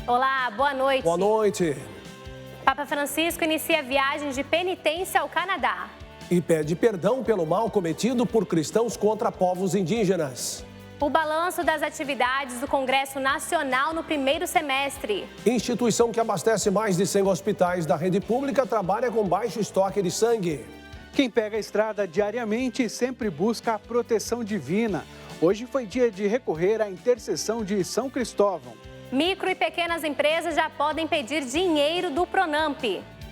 Olá, boa noite. Boa noite. Papa Francisco inicia viagem de penitência ao Canadá. E pede perdão pelo mal cometido por cristãos contra povos indígenas. O balanço das atividades do Congresso Nacional no primeiro semestre. Instituição que abastece mais de 100 hospitais da rede pública trabalha com baixo estoque de sangue. Quem pega a estrada diariamente sempre busca a proteção divina. Hoje foi dia de recorrer à intercessão de São Cristóvão. Micro e pequenas empresas já podem pedir dinheiro do Pronamp.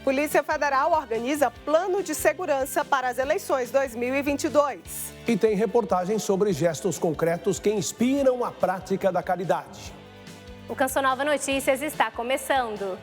Polícia Federal organiza plano de segurança para as eleições 2022. E tem reportagens sobre gestos concretos que inspiram a prática da caridade. O Canção Nova Notícias está começando.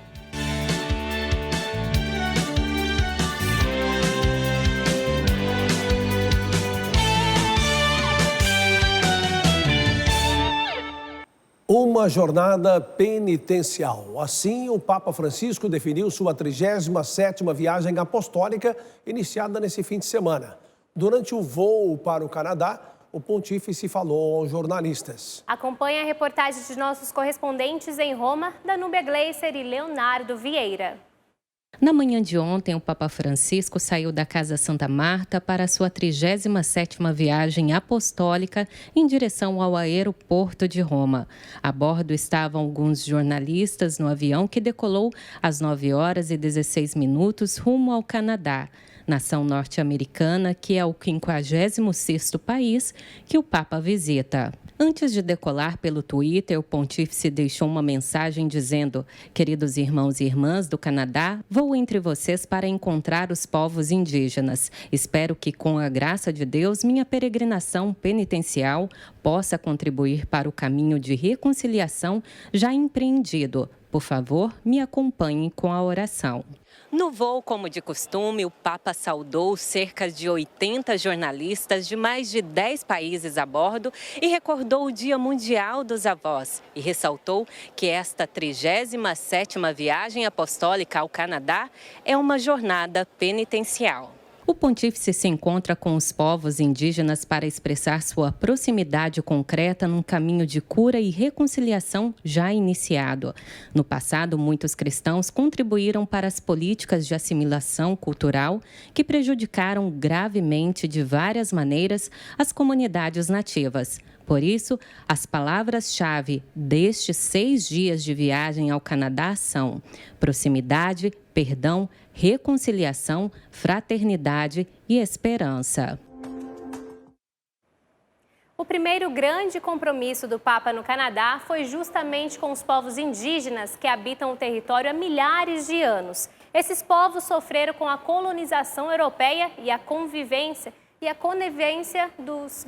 Uma jornada penitencial. Assim, o Papa Francisco definiu sua 37ª viagem apostólica, iniciada nesse fim de semana. Durante o voo para o Canadá, o pontífice falou aos jornalistas. Acompanhe a reportagem de nossos correspondentes em Roma, Danúbia Gleiser e Leonardo Vieira. Na manhã de ontem, o Papa Francisco saiu da Casa Santa Marta para a sua 37ª viagem apostólica em direção ao aeroporto de Roma. A bordo estavam alguns jornalistas no avião que decolou às 9h16 rumo ao Canadá, nação norte-americana que é o 56º país que o Papa visita. Antes de decolar pelo Twitter, o pontífice deixou uma mensagem dizendo: "Queridos irmãos e irmãs do Canadá, vou entre vocês para encontrar os povos indígenas. Espero que, com a graça de Deus, minha peregrinação penitencial possa contribuir para o caminho de reconciliação já empreendido. Por favor, me acompanhem com a oração." No voo, como de costume, o Papa saudou cerca de 80 jornalistas de mais de 10 países a bordo e recordou o Dia Mundial dos Avós e ressaltou que esta 37ª viagem apostólica ao Canadá é uma jornada penitencial. O pontífice se encontra com os povos indígenas para expressar sua proximidade concreta num caminho de cura e reconciliação já iniciado. No passado, muitos cristãos contribuíram para as políticas de assimilação cultural que prejudicaram gravemente de várias maneiras as comunidades nativas. Por isso, as palavras-chave destes 6 dias de viagem ao Canadá são proximidade, perdão, reconciliação, fraternidade e esperança. O primeiro grande compromisso do Papa no Canadá foi justamente com os povos indígenas que habitam o território há milhares de anos. Esses povos sofreram com a colonização europeia e a conivência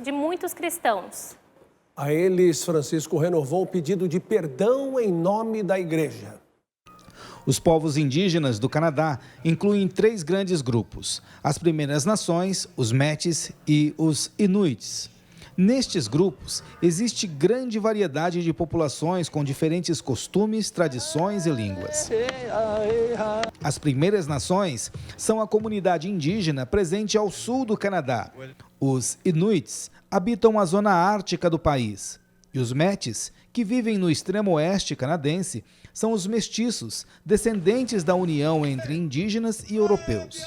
de muitos cristãos. A eles, Francisco renovou o pedido de perdão em nome da Igreja. Os povos indígenas do Canadá incluem 3 grandes grupos: as Primeiras Nações, os Métis e os Inuits. Nestes grupos, existe grande variedade de populações com diferentes costumes, tradições e línguas. As Primeiras Nações são a comunidade indígena presente ao sul do Canadá. Os Inuits habitam a zona ártica do país. E os Métis, que vivem no extremo oeste canadense, são os mestiços, descendentes da união entre indígenas e europeus.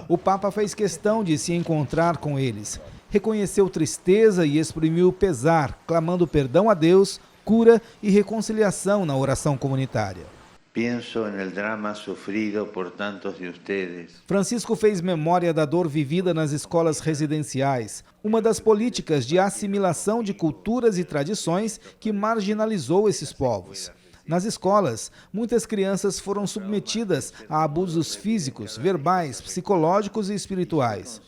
O Papa fez questão de se encontrar com eles, reconheceu tristeza e exprimiu pesar, clamando perdão a Deus, cura e reconciliação na oração comunitária. Pienso en el drama sufrido por tantos de ustedes. Francisco fez memória da dor vivida nas escolas residenciais, uma das políticas de assimilação de culturas e tradições que marginalizou esses povos. Nas escolas, muitas crianças foram submetidas a abusos físicos, verbais, psicológicos e espirituais.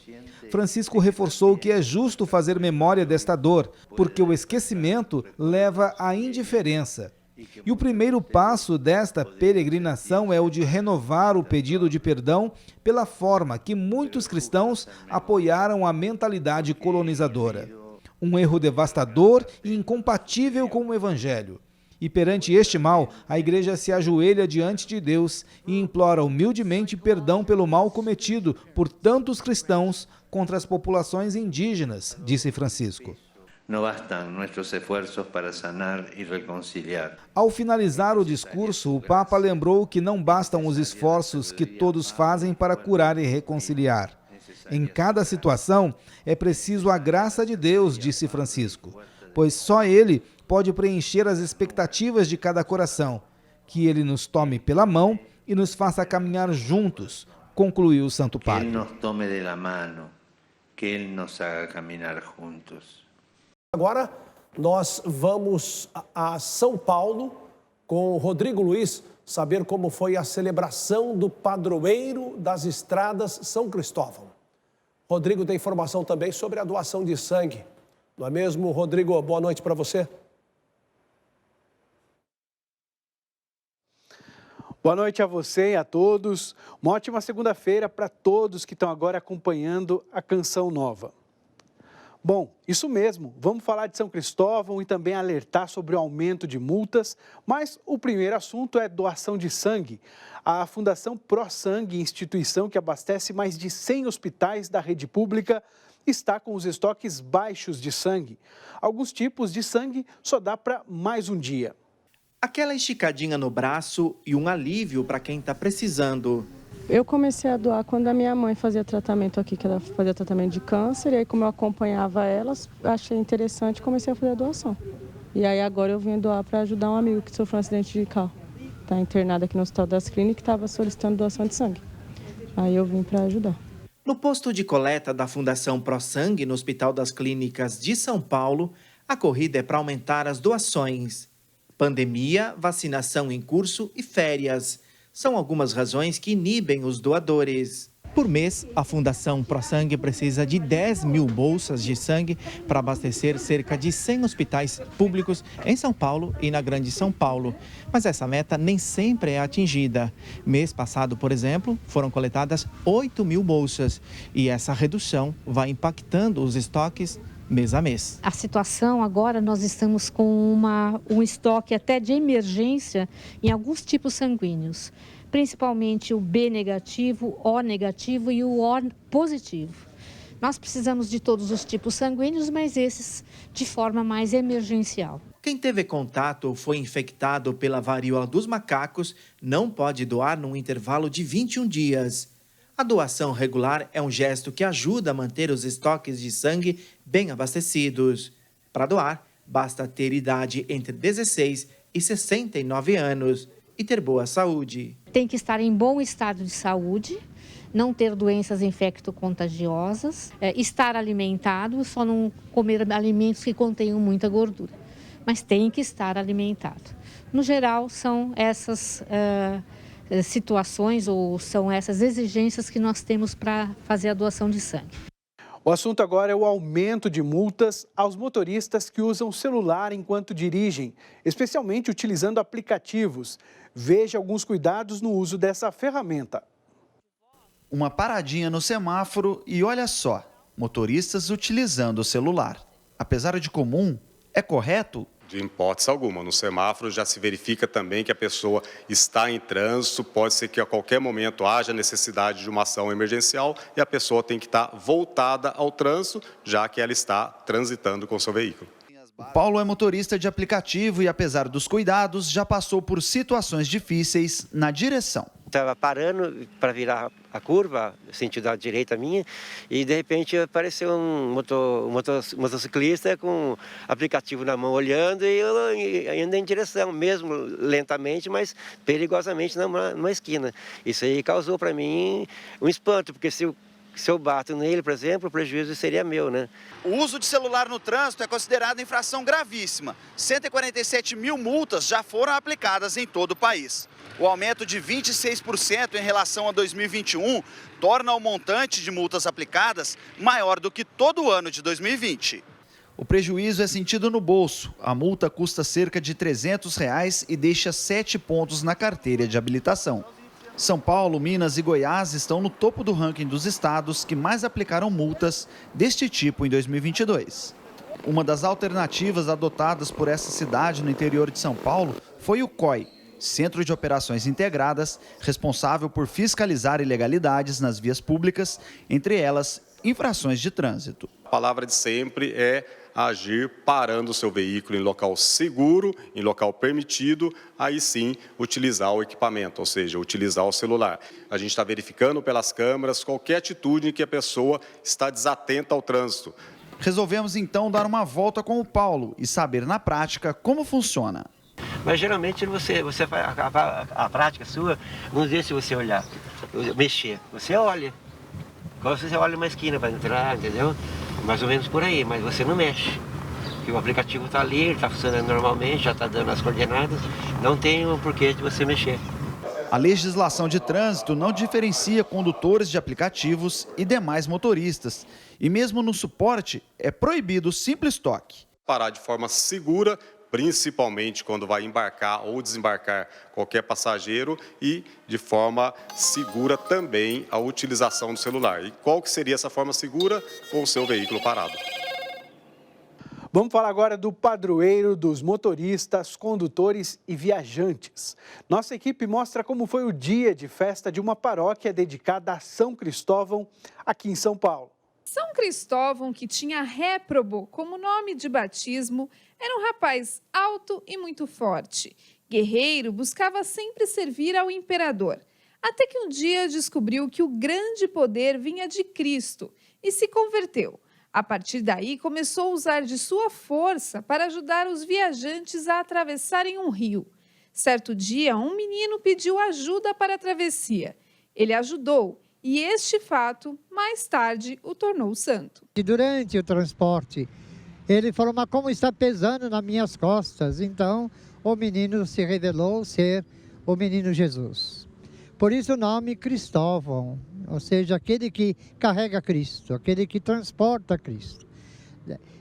Francisco reforçou que é justo fazer memória desta dor, porque o esquecimento leva à indiferença. E o primeiro passo desta peregrinação é o de renovar o pedido de perdão pela forma que muitos cristãos apoiaram a mentalidade colonizadora. Um erro devastador e incompatível com o Evangelho. E perante este mal, a Igreja se ajoelha diante de Deus e implora humildemente perdão pelo mal cometido por tantos cristãos contra as populações indígenas, disse Francisco. No bastan nuestros esfuerzos para sanar y reconciliar. Ao finalizar o discurso, o Papa lembrou que não bastam os esforços que todos fazem para curar e reconciliar. Em cada situação, é preciso a graça de Deus, disse Francisco, pois só Ele pode preencher as expectativas de cada coração. Que Ele nos tome pela mão e nos faça caminhar juntos, concluiu o Santo Padre. Que Ele nos tome de la mano, que Ele nos haga caminhar juntos. Agora nós vamos a São Paulo com o Rodrigo Luiz saber como foi a celebração do padroeiro das estradas São Cristóvão. Rodrigo tem informação também sobre a doação de sangue. Não é mesmo, Rodrigo? Boa noite para você. Boa noite a você e a todos. Uma ótima segunda-feira para todos que estão agora acompanhando a Canção Nova. Bom, isso mesmo, vamos falar de São Cristóvão e também alertar sobre o aumento de multas, mas o primeiro assunto é doação de sangue. A Fundação ProSangue, instituição que abastece mais de 100 hospitais da rede pública, está com os estoques baixos de sangue. Alguns tipos de sangue só dá para mais um dia. Aquela esticadinha no braço e um alívio para quem está precisando. Eu comecei a doar quando a minha mãe fazia tratamento aqui, que ela fazia tratamento de câncer, e aí como eu acompanhava elas, achei interessante e comecei a fazer a doação. E aí agora eu vim doar para ajudar um amigo que sofreu um acidente de carro. Está internado aqui no Hospital das Clínicas e estava solicitando doação de sangue. Aí eu vim para ajudar. No posto de coleta da Fundação ProSangue, no Hospital das Clínicas de São Paulo, a corrida é para aumentar as doações. Pandemia, vacinação em curso e férias são algumas razões que inibem os doadores. Por mês, a Fundação ProSangue precisa de 10 mil bolsas de sangue para abastecer cerca de 100 hospitais públicos em São Paulo e na Grande São Paulo. Mas essa meta nem sempre é atingida. Mês passado, por exemplo, foram coletadas 8 mil bolsas e essa redução vai impactando os estoques mês a mês. A situação agora, nós estamos com um estoque até de emergência em alguns tipos sanguíneos, principalmente o B negativo, O negativo e o O positivo. Nós precisamos de todos os tipos sanguíneos, mas esses de forma mais emergencial. Quem teve contato ou foi infectado pela varíola dos macacos não pode doar num intervalo de 21 dias. A doação regular é um gesto que ajuda a manter os estoques de sangue bem abastecidos. Para doar, basta ter idade entre 16 e 69 anos e ter boa saúde. Tem que estar em bom estado de saúde, não ter doenças infecto-contagiosas, estar alimentado, só não comer alimentos que contenham muita gordura, mas tem que estar alimentado. No geral, são essas situações ou são essas exigências que nós temos para fazer a doação de sangue. O assunto agora é o aumento de multas aos motoristas que usam o celular enquanto dirigem, especialmente utilizando aplicativos. Veja alguns cuidados no uso dessa ferramenta. Uma paradinha no semáforo e olha só, motoristas utilizando o celular. Apesar de comum, é correto? De hipótese alguma. No semáforo já se verifica também que a pessoa está em trânsito, pode ser que a qualquer momento haja necessidade de uma ação emergencial e a pessoa tem que estar voltada ao trânsito, já que ela está transitando com seu veículo. O Paulo é motorista de aplicativo e, apesar dos cuidados, já passou por situações difíceis na direção. Estava parando para virar a curva, sentido da direita minha, e de repente apareceu um motociclista com aplicativo na mão olhando e eu indo em direção, mesmo lentamente, mas perigosamente numa esquina. Isso aí causou para mim um espanto, porque se eu bato nele, por exemplo, o prejuízo seria meu, né? O uso de celular no trânsito é considerado infração gravíssima. 147 mil multas já foram aplicadas em todo o país. O aumento de 26% em relação a 2021 torna o montante de multas aplicadas maior do que todo o ano de 2020. O prejuízo é sentido no bolso. A multa custa cerca de R$ 300 e deixa 7 pontos na carteira de habilitação. São Paulo, Minas e Goiás estão no topo do ranking dos estados que mais aplicaram multas deste tipo em 2022. Uma das alternativas adotadas por essa cidade no interior de São Paulo foi o COI, Centro de Operações Integradas, responsável por fiscalizar ilegalidades nas vias públicas, entre elas infrações de trânsito. A palavra de sempre é agir parando o seu veículo em local seguro, em local permitido, aí sim utilizar o equipamento, ou seja, utilizar o celular. A gente está verificando pelas câmeras qualquer atitude em que a pessoa está desatenta ao trânsito. Resolvemos então dar uma volta com o Paulo e saber na prática como funciona. Mas geralmente você faz a prática sua, vamos ver se você olhar, mexer, você olha. Quando você olha uma esquina para entrar, entendeu? Mais ou menos por aí, mas você não mexe. Porque o aplicativo está ali, ele está funcionando normalmente, já está dando as coordenadas, não tem o porquê de você mexer. A legislação de trânsito não diferencia condutores de aplicativos e demais motoristas. E mesmo no suporte, é proibido o simples toque. Parar de forma segura, principalmente quando vai embarcar ou desembarcar qualquer passageiro, e de forma segura também a utilização do celular. E qual que seria essa forma segura? Com o seu veículo parado. Vamos falar agora do padroeiro dos motoristas, condutores e viajantes. Nossa equipe mostra como foi o dia de festa de uma paróquia dedicada a São Cristóvão, aqui em São Paulo. São Cristóvão, que tinha Réprobo como nome de batismo, era um rapaz alto e muito forte. Guerreiro, buscava sempre servir ao imperador. Até que um dia descobriu que o grande poder vinha de Cristo e se converteu. A partir daí, começou a usar de sua força para ajudar os viajantes a atravessarem um rio. Certo dia, um menino pediu ajuda para a travessia. Ele ajudou. E este fato, mais tarde, o tornou santo. E durante o transporte, ele falou, mas como está pesando nas minhas costas? Então, o menino se revelou ser o menino Jesus. Por isso o nome Cristóvão, ou seja, aquele que carrega Cristo, aquele que transporta Cristo.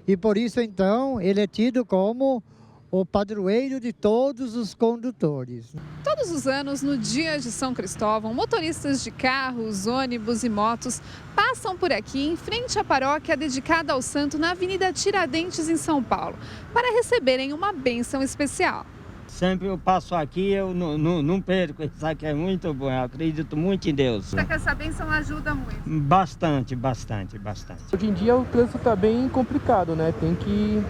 E por isso, então, ele é tido como o padroeiro de todos os condutores. Todos os anos, no dia de São Cristóvão, motoristas de carros, ônibus e motos passam por aqui em frente à paróquia dedicada ao santo na Avenida Tiradentes, em São Paulo, para receberem uma bênção especial. Sempre eu passo aqui, eu não perco, isso aqui é muito bom, eu acredito muito em Deus. Será que essa bênção ajuda muito? Bastante. Hoje em dia o trânsito está bem complicado, né? Tem que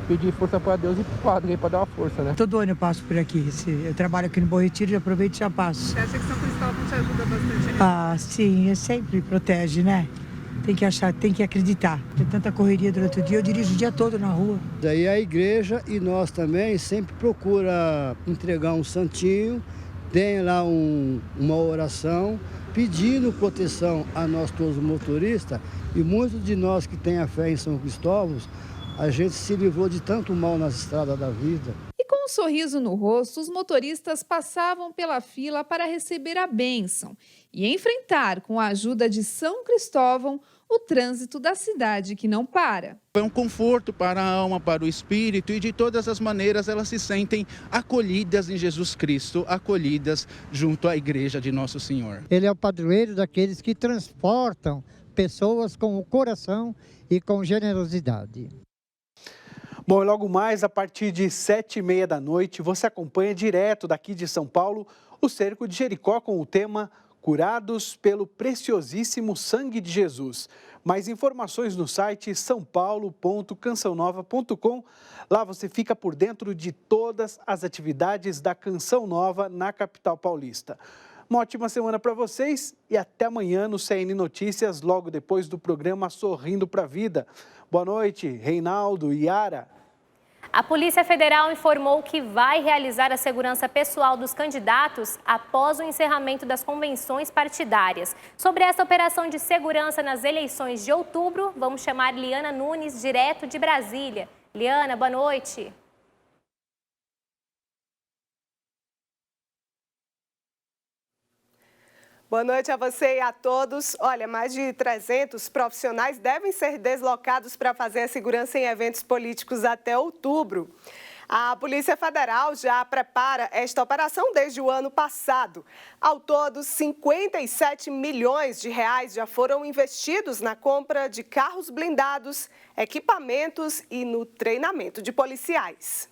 pedir força para Deus e para o padre para dar uma força, né? Todo ano eu passo por aqui. Eu trabalho aqui no Bom Retiro e aproveito e já passo. Você acha que São Cristóvão te ajuda bastante? Ah, sim, sempre protege, né? Tem que achar, tem que acreditar. Tem tanta correria durante o dia, eu dirijo o dia todo na rua. Daí a igreja e nós também sempre procura entregar um santinho, tem lá uma oração pedindo proteção a nós todos motoristas, e muitos de nós que têm a fé em São Cristóvão, a gente se livrou de tanto mal nas estradas da vida. E com um sorriso no rosto, os motoristas passavam pela fila para receber a bênção e enfrentar, com a ajuda de São Cristóvão, o trânsito da cidade que não para. É um conforto para a alma, para o espírito, e de todas as maneiras elas se sentem acolhidas em Jesus Cristo, acolhidas junto à igreja de Nosso Senhor. Ele é o padroeiro daqueles que transportam pessoas com o coração e com generosidade. Bom, e logo mais, a partir de 7h30 da noite, você acompanha direto daqui de São Paulo o Cerco de Jericó com o tema Curados pelo Preciosíssimo Sangue de Jesus. Mais informações no site saopaulo.cançãonova.com. Lá você fica por dentro de todas as atividades da Canção Nova na capital paulista. Uma ótima semana para vocês e até amanhã no CN Notícias, logo depois do programa Sorrindo para a Vida. Boa noite, Reinaldo e Yara. A Polícia Federal informou que vai realizar a segurança pessoal dos candidatos após o encerramento das convenções partidárias. Sobre essa operação de segurança nas eleições de outubro, vamos chamar Liana Nunes, direto de Brasília. Liana, boa noite. Boa noite a você e a todos. Olha, mais de 300 profissionais devem ser deslocados para fazer a segurança em eventos políticos até outubro. A Polícia Federal já prepara esta operação desde o ano passado. Ao todo, 57 milhões de reais já foram investidos na compra de carros blindados, equipamentos e no treinamento de policiais.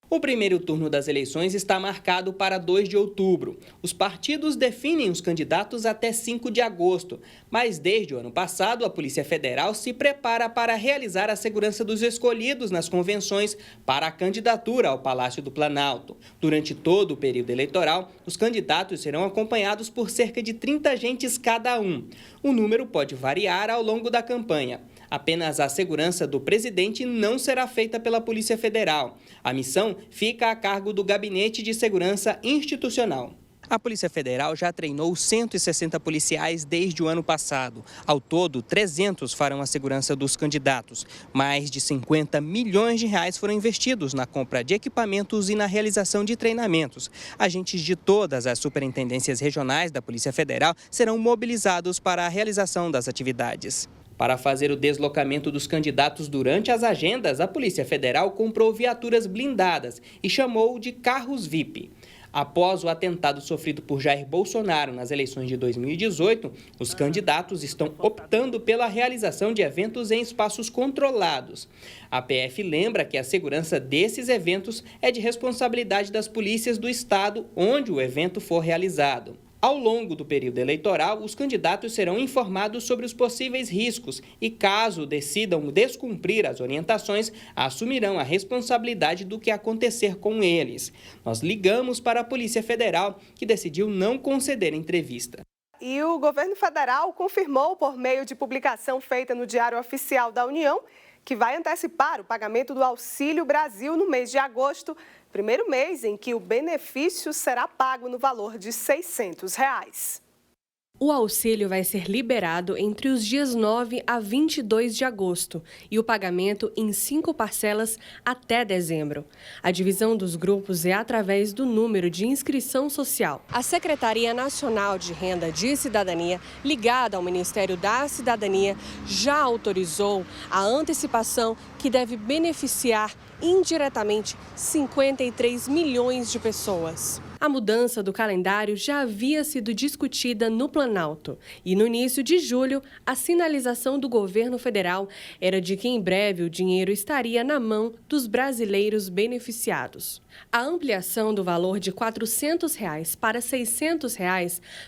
O primeiro turno das eleições está marcado para 2 de outubro. Os partidos definem os candidatos até 5 de agosto. Mas desde o ano passado, a Polícia Federal se prepara para realizar a segurança dos escolhidos nas convenções para a candidatura ao Palácio do Planalto. Durante todo o período eleitoral, os candidatos serão acompanhados por cerca de 30 agentes cada um. O número pode variar ao longo da campanha. Apenas a segurança do presidente não será feita pela Polícia Federal. A missão fica a cargo do Gabinete de Segurança Institucional. A Polícia Federal já treinou 160 policiais desde o ano passado. Ao todo, 300 farão a segurança dos candidatos. Mais de 50 milhões de reais foram investidos na compra de equipamentos e na realização de treinamentos. Agentes de todas as superintendências regionais da Polícia Federal serão mobilizados para a realização das atividades. Para fazer o deslocamento dos candidatos durante as agendas, a Polícia Federal comprou viaturas blindadas e chamou de carros VIP. Após o atentado sofrido por Jair Bolsonaro nas eleições de 2018, os candidatos estão optando pela realização de eventos em espaços controlados. A PF lembra que a segurança desses eventos é de responsabilidade das polícias do estado onde o evento for realizado. Ao longo do período eleitoral, os candidatos serão informados sobre os possíveis riscos e, caso decidam descumprir as orientações, assumirão a responsabilidade do que acontecer com eles. Nós ligamos para a Polícia Federal, que decidiu não conceder entrevista. E o governo federal confirmou, por meio de publicação feita no Diário Oficial da União, que vai antecipar o pagamento do Auxílio Brasil no mês de agosto, primeiro mês em que o benefício será pago no valor de R$ 600. O auxílio vai ser liberado entre os dias 9 a 22 de agosto e o pagamento em 5 parcelas até dezembro. A divisão dos grupos é através do número de inscrição social. A Secretaria Nacional de Renda de Cidadania, ligada ao Ministério da Cidadania, já autorizou a antecipação que deve beneficiar indiretamente 53 milhões de pessoas. A mudança do calendário já havia sido discutida no Planalto e no início de julho a sinalização do governo federal era de que em breve o dinheiro estaria na mão dos brasileiros beneficiados. A ampliação do valor de R$ 400 para R$ 600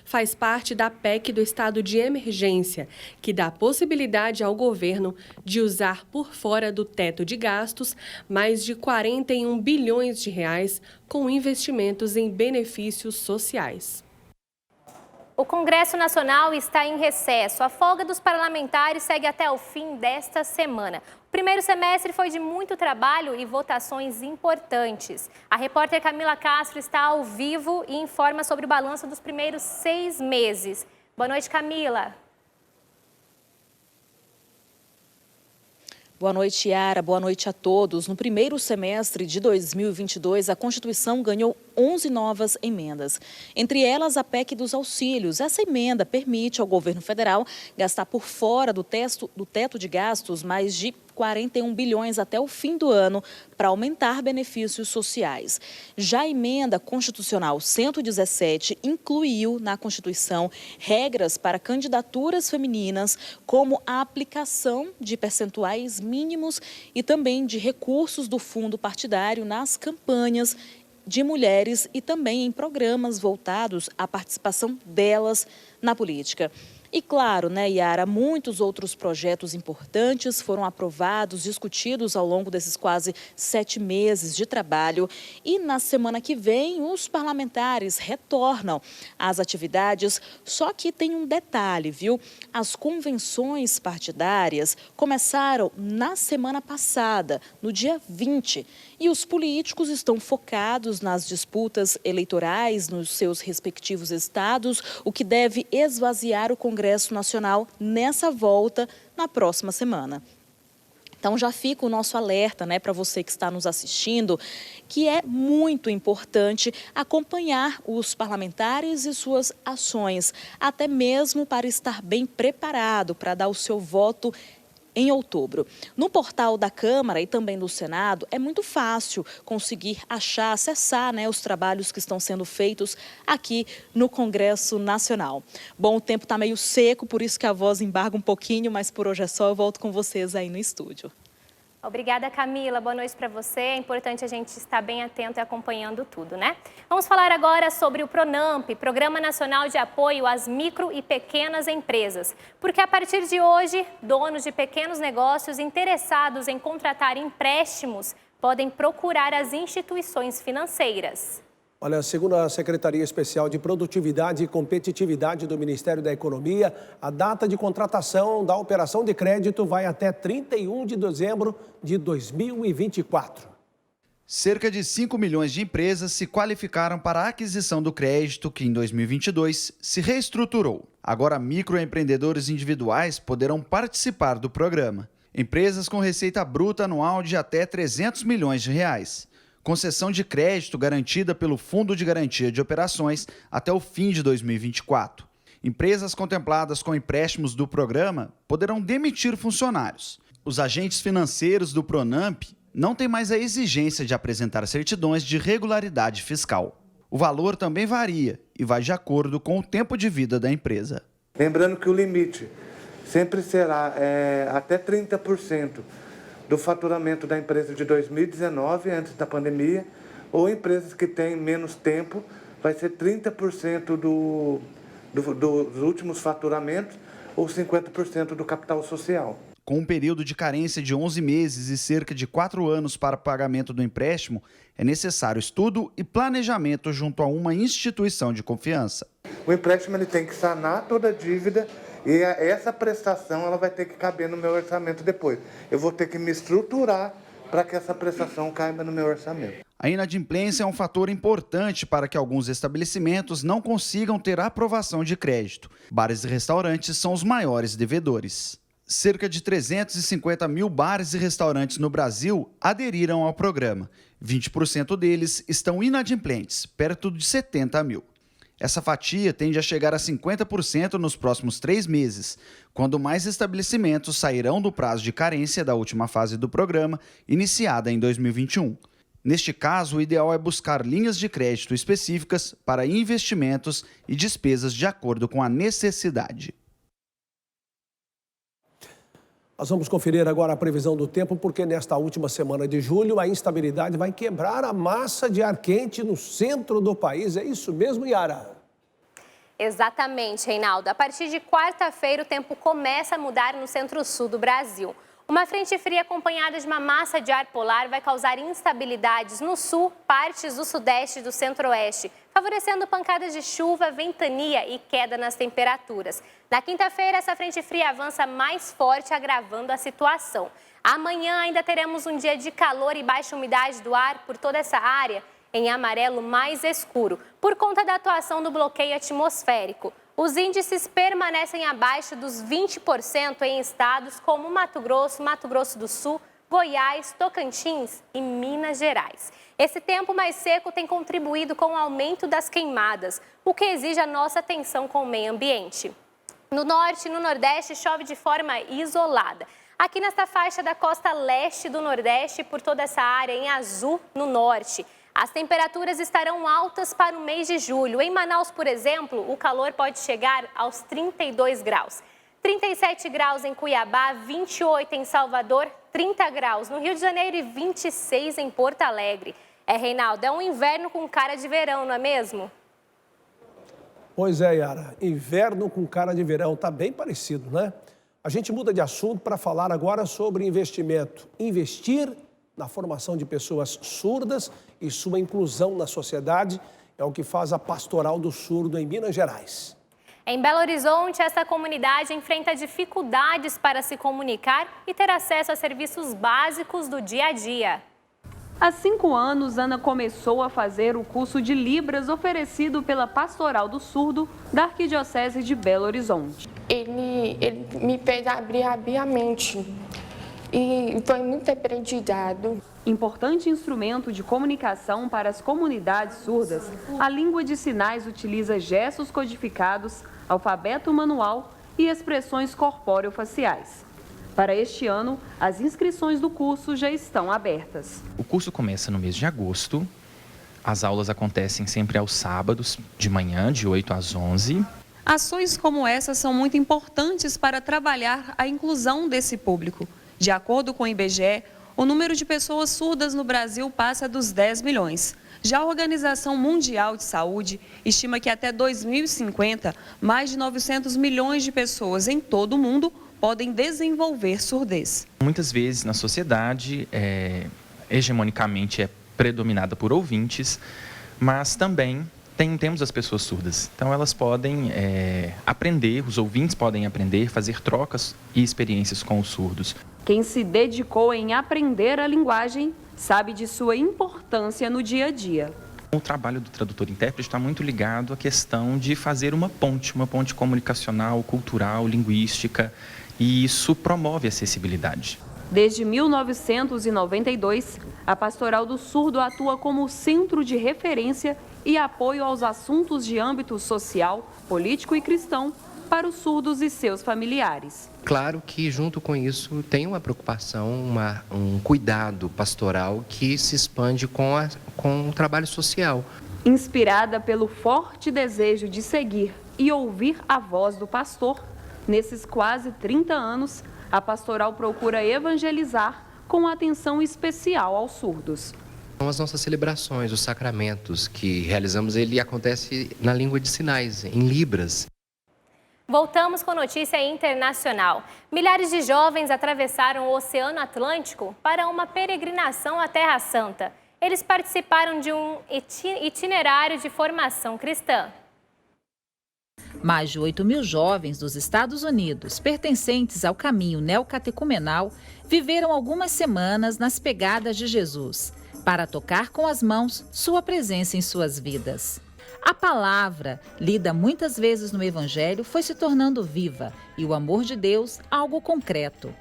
faz parte da PEC do estado de emergência, que dá possibilidade ao governo de usar por fora do teto de gastos mais de 41 bilhões de reais com investimentos em benefícios sociais. O Congresso Nacional está em recesso. A folga dos parlamentares segue até o fim desta semana. O primeiro semestre foi de muito trabalho e votações importantes. A repórter Camila Castro está ao vivo e informa sobre o balanço dos primeiros 6 meses. Boa noite, Camila. Boa noite, Yara. Boa noite a todos. No primeiro semestre de 2022, a Constituição ganhou 11 novas emendas. Entre elas, a PEC dos auxílios. Essa emenda permite ao governo federal gastar por fora do teto de gastos mais de 41 bilhões até o fim do ano para aumentar benefícios sociais. Já a emenda constitucional 117 incluiu na Constituição regras para candidaturas femininas, como a aplicação de percentuais mínimos e também de recursos do fundo partidário nas campanhas de mulheres e também em programas voltados à participação delas na política. E claro, Yara, muitos outros projetos importantes foram aprovados, discutidos ao longo desses quase 7 meses de trabalho. E na semana que vem, os parlamentares retornam às atividades, só que tem um detalhe, viu? As convenções partidárias começaram na semana passada, no dia 20, e os políticos estão focados nas disputas eleitorais nos seus respectivos estados, o que deve esvaziar o Congresso Nacional nessa volta na próxima semana. Então já fica o nosso alerta, para você que está nos assistindo, que é muito importante acompanhar os parlamentares e suas ações, até mesmo para estar bem preparado para dar o seu voto em outubro. No portal da Câmara e também do Senado, é muito fácil conseguir acessar os trabalhos que estão sendo feitos aqui no Congresso Nacional. Bom, o tempo está meio seco, por isso que a voz embarga um pouquinho, mas por hoje é só. Eu volto com vocês aí no estúdio. Obrigada, Camila. Boa noite para você. É importante a gente estar bem atento e acompanhando tudo, né? Vamos falar agora sobre o PRONAMP, Programa Nacional de Apoio às Micro e Pequenas Empresas. Porque a partir de hoje, donos de pequenos negócios interessados em contratar empréstimos podem procurar as instituições financeiras. Olha, segundo a Secretaria Especial de Produtividade e Competitividade do Ministério da Economia, a data de contratação da operação de crédito vai até 31 de dezembro de 2024. Cerca de 5 milhões de empresas se qualificaram para a aquisição do crédito que, em 2022, se reestruturou. Agora, microempreendedores individuais poderão participar do programa. Empresas com receita bruta anual de até R$ 300 milhões. Concessão de crédito garantida pelo Fundo de Garantia de Operações até o fim de 2024. Empresas contempladas com empréstimos do programa poderão demitir funcionários. Os agentes financeiros do PRONAMP não têm mais a exigência de apresentar certidões de regularidade fiscal. O valor também varia e vai de acordo com o tempo de vida da empresa. Lembrando que o limite sempre será até 30%. Do faturamento da empresa de 2019, antes da pandemia, ou empresas que têm menos tempo, vai ser 30% dos últimos faturamentos ou 50% do capital social. Com um período de carência de 11 meses e cerca de 4 anos para pagamento do empréstimo, é necessário estudo e planejamento junto a uma instituição de confiança. O empréstimo ele tem que sanar toda a dívida e essa prestação ela vai ter que caber no meu orçamento depois. Eu vou ter que me estruturar para que essa prestação caiba no meu orçamento. A inadimplência é um fator importante para que alguns estabelecimentos não consigam ter aprovação de crédito. Bares e restaurantes são os maiores devedores. Cerca de 350 mil bares e restaurantes no Brasil aderiram ao programa. 20% deles estão inadimplentes, perto de 70 mil. Essa fatia tende a chegar a 50% nos próximos 3 meses, quando mais estabelecimentos sairão do prazo de carência da última fase do programa, iniciada em 2021. Neste caso, o ideal é buscar linhas de crédito específicas para investimentos e despesas de acordo com a necessidade. Nós vamos conferir agora a previsão do tempo, porque nesta última semana de julho a instabilidade vai quebrar a massa de ar quente no centro do país. É isso mesmo, Yara? Exatamente, Reinaldo. A partir de quarta-feira o tempo começa a mudar no centro-sul do Brasil. Uma frente fria acompanhada de uma massa de ar polar vai causar instabilidades no sul, partes do sudeste e do centro-oeste, favorecendo pancadas de chuva, ventania e queda nas temperaturas. Na quinta-feira, essa frente fria avança mais forte, agravando a situação. Amanhã ainda teremos um dia de calor e baixa umidade do ar por toda essa área, em amarelo mais escuro, por conta da atuação do bloqueio atmosférico. Os índices permanecem abaixo dos 20% em estados como Mato Grosso do Sul, Goiás, Tocantins e Minas Gerais. Esse tempo mais seco tem contribuído com o aumento das queimadas, o que exige a nossa atenção com o meio ambiente. No norte e no nordeste chove de forma isolada. Aqui nesta faixa da costa leste do nordeste, por toda essa área em azul no norte. As temperaturas estarão altas para o mês de julho. Em Manaus, por exemplo, o calor pode chegar aos 32 graus. 37 graus em Cuiabá, 28 em Salvador, 30 graus no Rio de Janeiro e 26 em Porto Alegre. Reinaldo, é um inverno com cara de verão, não é mesmo? Pois é, Yara. Inverno com cara de verão, tá bem parecido, né? A gente muda de assunto para falar agora sobre investimento. Investir na formação de pessoas surdas e sua inclusão na sociedade é o que faz a Pastoral do Surdo em Minas Gerais. Em Belo Horizonte, essa comunidade enfrenta dificuldades para se comunicar e ter acesso a serviços básicos do dia a dia. Há 5 anos, Ana começou a fazer o curso de Libras oferecido pela Pastoral do Surdo da Arquidiocese de Belo Horizonte. Ele me fez abrir a mente e foi muito aprendizado. Importante instrumento de comunicação para as comunidades surdas, a língua de sinais utiliza gestos codificados, alfabeto manual e expressões corpóreo-faciais. Para este ano, as inscrições do curso já estão abertas. O curso começa no mês de agosto. As aulas acontecem sempre aos sábados, de manhã, de 8 às 11. Ações como essa são muito importantes para trabalhar a inclusão desse público. De acordo com o IBGE, o número de pessoas surdas no Brasil passa dos 10 milhões. Já a Organização Mundial de Saúde estima que até 2050, mais de 900 milhões de pessoas em todo o mundo podem desenvolver surdez. Muitas vezes na sociedade, hegemonicamente é predominada por ouvintes, mas também temos as pessoas surdas. Então elas podem aprender, os ouvintes podem aprender, fazer trocas e experiências com os surdos. Quem se dedicou em aprender a linguagem sabe de sua importância no dia a dia. O trabalho do tradutor-intérprete está muito ligado à questão de fazer uma ponte comunicacional, cultural, linguística, e isso promove a acessibilidade. Desde 1992, a Pastoral do Surdo atua como centro de referência e apoio aos assuntos de âmbito social, político e cristão para os surdos e seus familiares. Claro que, junto com isso, tem uma preocupação, um cuidado pastoral que se expande com o trabalho social. Inspirada pelo forte desejo de seguir e ouvir a voz do pastor, nesses quase 30 anos, a pastoral procura evangelizar com atenção especial aos surdos. As nossas celebrações, os sacramentos que realizamos, ele acontece na língua de sinais, em Libras. Voltamos com notícia internacional. Milhares de jovens atravessaram o Oceano Atlântico para uma peregrinação à Terra Santa. Eles participaram de um itinerário de formação cristã. Mais de 8 mil jovens dos Estados Unidos, pertencentes ao caminho neocatecumenal, viveram algumas semanas nas pegadas de Jesus, para tocar com as mãos sua presença em suas vidas. A palavra, lida muitas vezes no Evangelho, foi se tornando viva e o amor de Deus algo concreto.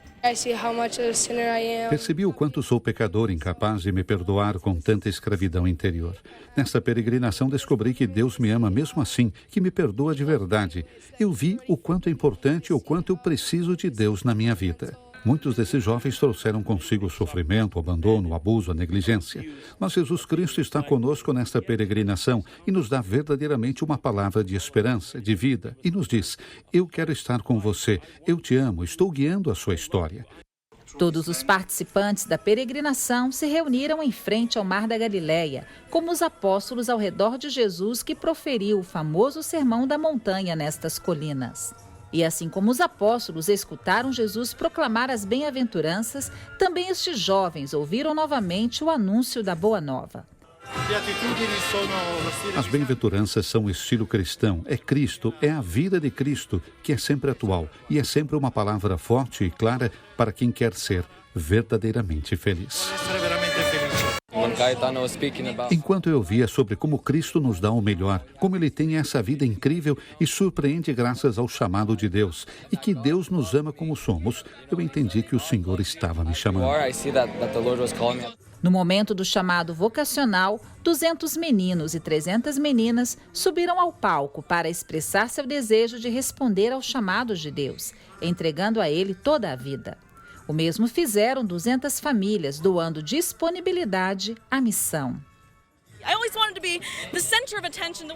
Percebi o quanto sou pecador, incapaz de me perdoar com tanta escravidão interior. Nessa peregrinação descobri que Deus me ama mesmo assim, que me perdoa de verdade. Eu vi o quanto é importante e o quanto eu preciso de Deus na minha vida. Muitos desses jovens trouxeram consigo o sofrimento, o abandono, o abuso, a negligência. Mas Jesus Cristo está conosco nesta peregrinação e nos dá verdadeiramente uma palavra de esperança, de vida, e nos diz: eu quero estar com você, eu te amo, estou guiando a sua história. Todos os participantes da peregrinação se reuniram em frente ao Mar da Galileia, como os apóstolos ao redor de Jesus que proferiu o famoso Sermão da Montanha nestas colinas. E assim como os apóstolos escutaram Jesus proclamar as bem-aventuranças, também estes jovens ouviram novamente o anúncio da Boa Nova. As bem-aventuranças são o estilo cristão, é Cristo, é a vida de Cristo, que é sempre atual e é sempre uma palavra forte e clara para quem quer ser verdadeiramente feliz. Enquanto eu via sobre como Cristo nos dá o melhor, como Ele tem essa vida incrível e surpreende graças ao chamado de Deus, e que Deus nos ama como somos, eu entendi que o Senhor estava me chamando. No momento do chamado vocacional, 200 meninos e 300 meninas subiram ao palco para expressar seu desejo de responder ao chamado de Deus, entregando a Ele toda a vida. O mesmo fizeram 200 famílias, doando disponibilidade à missão.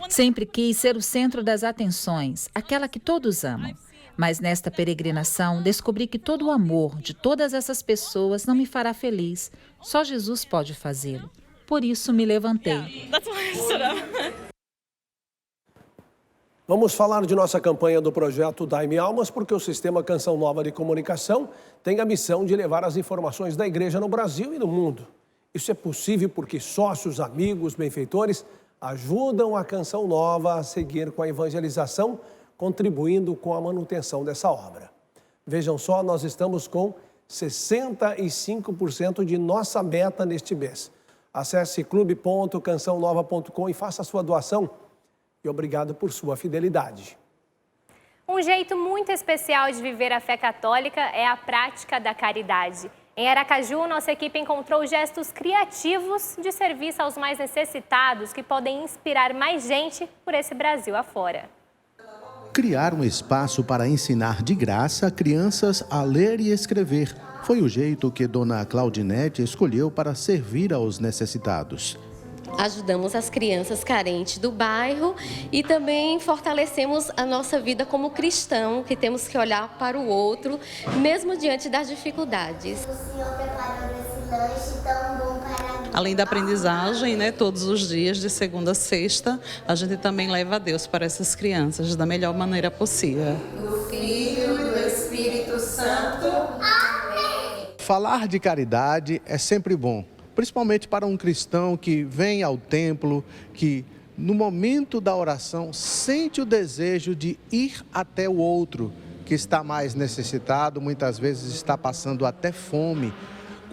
Sempre quis ser o centro das atenções, aquela que todos amam. Mas nesta peregrinação descobri que todo o amor de todas essas pessoas não me fará feliz. Só Jesus pode fazê-lo. Por isso me levantei. Vamos falar de nossa campanha do projeto Dai-me Almas, porque o Sistema Canção Nova de Comunicação tem a missão de levar as informações da igreja no Brasil e no mundo. Isso é possível porque sócios, amigos, benfeitores ajudam a Canção Nova a seguir com a evangelização, contribuindo com a manutenção dessa obra. Vejam só, nós estamos com 65% de nossa meta neste mês. Acesse clube.cançãonova.com e faça a sua doação. E obrigado por sua fidelidade. Um jeito muito especial de viver a fé católica é a prática da caridade. Em Aracaju, nossa equipe encontrou gestos criativos de serviço aos mais necessitados que podem inspirar mais gente por esse Brasil afora. Criar um espaço para ensinar de graça crianças a ler e escrever foi o jeito que Dona Claudinete escolheu para servir aos necessitados. Ajudamos as crianças carentes do bairro e também fortalecemos a nossa vida como cristão, que temos que olhar para o outro, mesmo diante das dificuldades. O Senhor preparou esse Além da aprendizagem, né, todos os dias, de segunda a sexta, a gente também leva a Deus para essas crianças da melhor maneira possível. Do Filho e do Espírito Santo. Amém. Falar de caridade é sempre bom, principalmente para um cristão que vem ao templo, que no momento da oração sente o desejo de ir até o outro, que está mais necessitado, muitas vezes está passando até fome.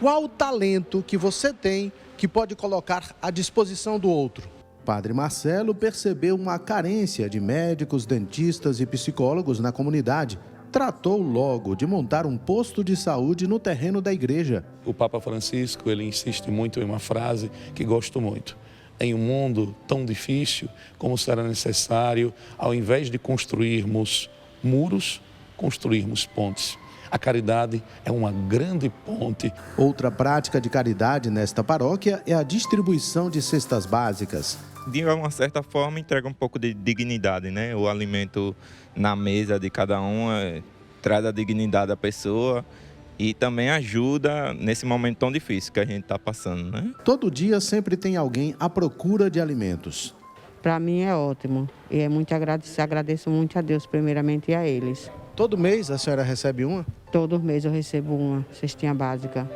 Qual o talento que você tem que pode colocar à disposição do outro? Padre Marcelo percebeu uma carência de médicos, dentistas e psicólogos na comunidade. Tratou logo de montar um posto de saúde no terreno da igreja. O Papa Francisco, ele insiste muito em uma frase que gosto muito. Em um mundo tão difícil, como será necessário, ao invés de construirmos muros, construirmos pontes. A caridade é uma grande ponte. Outra prática de caridade nesta paróquia é a distribuição de cestas básicas. De uma certa forma, entrega um pouco de dignidade, né? O alimento na mesa de cada um traz a dignidade à pessoa e também ajuda nesse momento tão difícil que a gente está passando, né? Todo dia sempre tem alguém à procura de alimentos. Para mim é ótimo e agradeço muito a Deus primeiramente e a eles. Todo mês a senhora recebe uma? Todo mês eu recebo uma cestinha básica.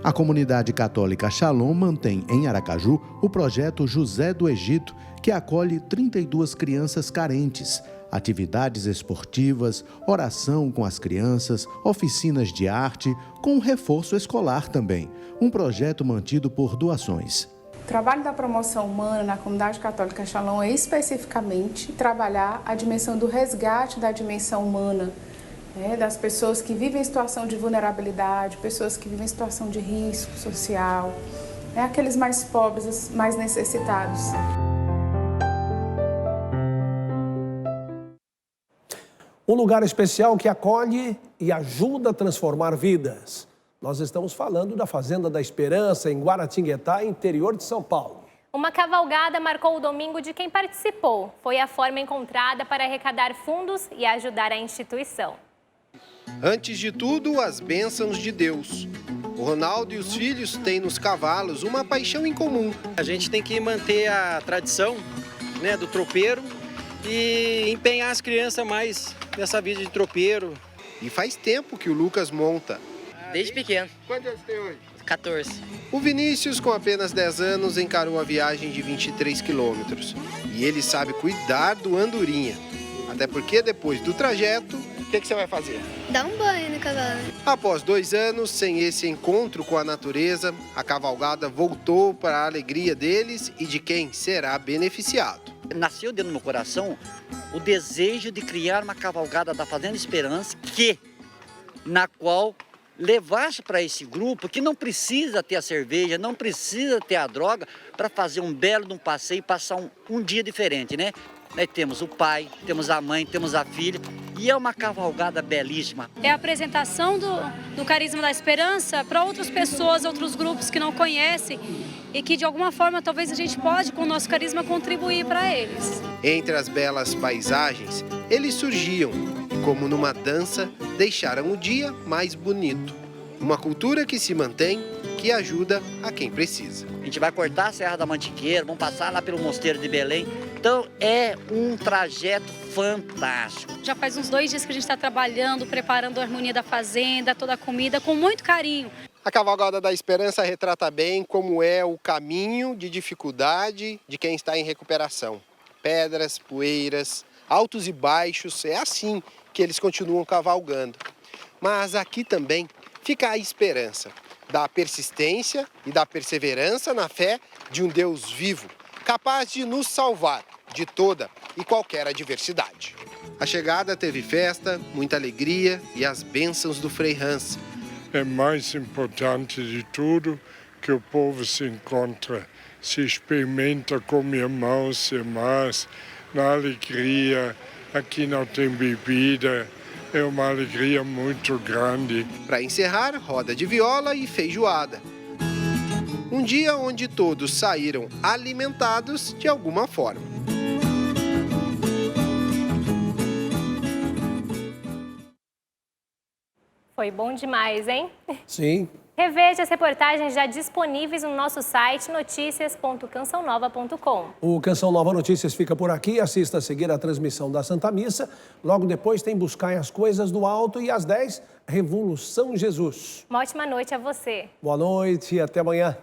A comunidade católica Shalom mantém em Aracaju o projeto José do Egito, que acolhe 32 crianças carentes. Atividades esportivas, oração com as crianças, oficinas de arte, com reforço escolar também. Um projeto mantido por doações. O trabalho da promoção humana na comunidade católica Shalom é especificamente trabalhar a dimensão do resgate da dimensão humana, né, das pessoas que vivem em situação de vulnerabilidade, pessoas que vivem em situação de risco social, né, aqueles mais pobres, mais necessitados. Um lugar especial que acolhe e ajuda a transformar vidas. Nós estamos falando da Fazenda da Esperança, em Guaratinguetá, interior de São Paulo. Uma cavalgada marcou o domingo de quem participou. Foi a forma encontrada para arrecadar fundos e ajudar a instituição. Antes de tudo, as bênçãos de Deus. O Ronaldo e os filhos têm nos cavalos uma paixão em comum. A gente tem que manter a tradição, né, do tropeiro e empenhar as crianças mais nessa vida de tropeiro. E faz tempo que o Lucas monta. Desde pequeno. Quantos anos tem hoje? 14. O Vinícius, com apenas 10 anos, encarou a viagem de 23 quilômetros. E ele sabe cuidar do andorinha. Até porque depois do trajeto, o que você vai fazer? Dá um banho no cavalo. Após 2 anos, sem esse encontro com a natureza, a cavalgada voltou para a alegria deles e de quem será beneficiado. Nasceu dentro do meu coração o desejo de criar uma cavalgada da Fazenda Esperança na qual levasse para esse grupo que não precisa ter a cerveja, não precisa ter a droga para fazer um belo passeio e passar um dia diferente, né? Nós temos o pai, temos a mãe, temos a filha e é uma cavalgada belíssima. É a apresentação do Carisma da Esperança para outras pessoas, outros grupos que não conhecem e que de alguma forma talvez a gente pode com o nosso carisma contribuir para eles. Entre as belas paisagens, eles surgiam e como numa dança deixaram o dia mais bonito. Uma cultura que se mantém, que ajuda a quem precisa. A gente vai cortar a Serra da Mantiqueira, vamos passar lá pelo Mosteiro de Belém. Então é um trajeto fantástico. Já faz uns 2 dias que a gente está trabalhando, preparando a harmonia da fazenda, toda a comida com muito carinho. A Cavalgada da Esperança retrata bem como é o caminho de dificuldade de quem está em recuperação. Pedras, poeiras, altos e baixos, é assim que eles continuam cavalgando. Mas aqui também fica a esperança da persistência e da perseverança na fé de um Deus vivo, capaz de nos salvar de toda e qualquer adversidade. A chegada teve festa, muita alegria e as bênçãos do Frei Hans. É mais importante de tudo que o povo se encontra, se experimenta como irmãos e irmãs, na alegria. Aqui não tem bebida, é uma alegria muito grande. Para encerrar, roda de viola e feijoada. Um dia onde todos saíram alimentados de alguma forma. Foi bom demais, hein? Sim. Reveja as reportagens já disponíveis no nosso site noticias.cançãonova.com. O Canção Nova Notícias fica por aqui. Assista a seguir a transmissão da Santa Missa. Logo depois tem Buscai as Coisas do Alto e às 10, Revolução Jesus. Uma ótima noite a você. Boa noite e até amanhã.